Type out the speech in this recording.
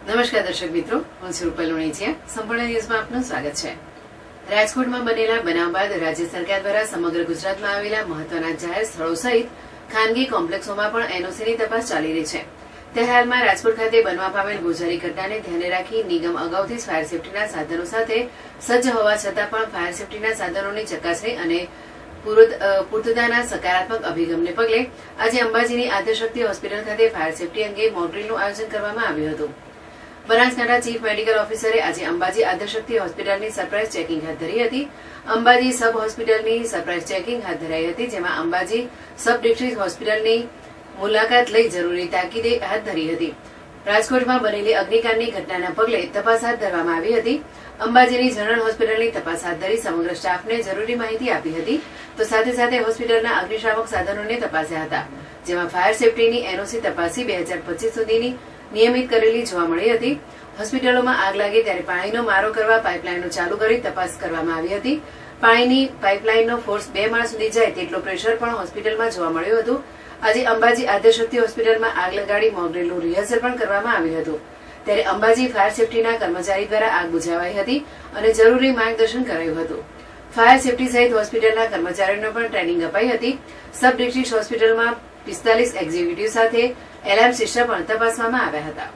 નમસ્કાર દર્શક મિત્રો, હું છું રૂપલ લુણીચિયા. સંપૂર્ણ ન્યૂઝમાં આપનું સ્વાગત છે. રાજકોટમાં બનેલા બનાવ બાદ રાજ્ય સરકાર દ્વારા સમગ્ર ગુજરાતમાં આવેલા મહત્વના જાહેર સ્થળો સહિત ખાનગી કોમ્પ્લેક્સોમાં પણ એનઓસીની તપાસ ચાલી રહી છે. તે હાલમાં રાજકોટ ખાતે બનવા પામેલ ગોઝારી ઘટનાને ધ્યાને રાખી નિગમ અગાઉથી જ ફાયર સેફટીના સાધનો સાથે સજ્જ હોવા છતાં પણ ફાયર સેફટીના સાધનોની ચકાસણી અને પૂર્તતાના સકારાત્મક અભિગમને પગલે આજે અંબાજીની આદ્યશક્તિ હોસ્પિટલ ખાતે ફાયર સેફટી અંગે મોક ડ્રીલનું આયોજન કરવામાં આવ્યું હતું. બનાસકાંઠા ચીફ મેડિકલ ઓફિસરે આજે અંબાજી આદ્યશક્તિ હોસ્પિટલની સરપ્રાઇઝ ચેકિંગ હાથ ધરી હતી. અંબાજી સબ હોસ્પિટલની સરપ્રાઇઝ ચેકિંગ હાથ ધરાઈ હતી, જેમાં અંબાજી સબ ડિસ્ટ્રિક્ટ હોસ્પિટલની મુલાકાત લઈ જરૂરી તાકીદે હાથ ધરી હતી. રાજકોટમાં બનેલી અગ્નિકાંડની ઘટનાના પગલે તપાસ હાથ ધરવામાં આવી હતી. અંબાજીની જનરલ હોસ્પિટલની તપાસ હાથ ધરી સમગ્ર સ્ટાફને જરૂરી માહિતી આપી હતી, તો સાથે સાથે હોસ્પિટલના અગ્નિશામક સાધનોને તપાસ્યા હતા, જેમાં ફાયર સેફટીની એનઓસી તપાસી 2025 સુધીની નિયમિત કરેલી જોવા મળી હતી. હોસ્પિટલોમાં આગ લાગે ત્યારે પાણીનો મારો કરવા પાઇપલાઇનો ચાલુ કરી તપાસ કરવામાં આવી હતી. પાણીની પાઇપલાઇનનો ફોર્સ 2 માળ સુધી જાય તેટલો પ્રેશર પણ હોસ્પિટલમાં જોવા મળ્યું હતું. આજે અંબાજી આદ્યશક્તિ હોસ્પિટલમાં આગ લગાડી મોક ડ્રીલનું રિહર્સલ પણ કરવામાં આવ્યું હતું. ત્યારે અંબાજી ફાયર સેફટીના કર્મચારી દ્વારા આગ બુઝાવાઈ હતી અને જરૂરી માર્ગદર્શન કરાયું હતું. ફાયર સેફટી સહિત હોસ્પિટલના કર્મચારીઓને પણ ટ્રેનિંગ અપાઈ હતી. સબ ડિસ્ટ્રિક્ટ હોસ્પિટલમાં 45 એક્ઝિક્યુટિવ સાથે એલાર્મ સિસ્ટમ પણ તપાસવામાં આવ્યા હતા.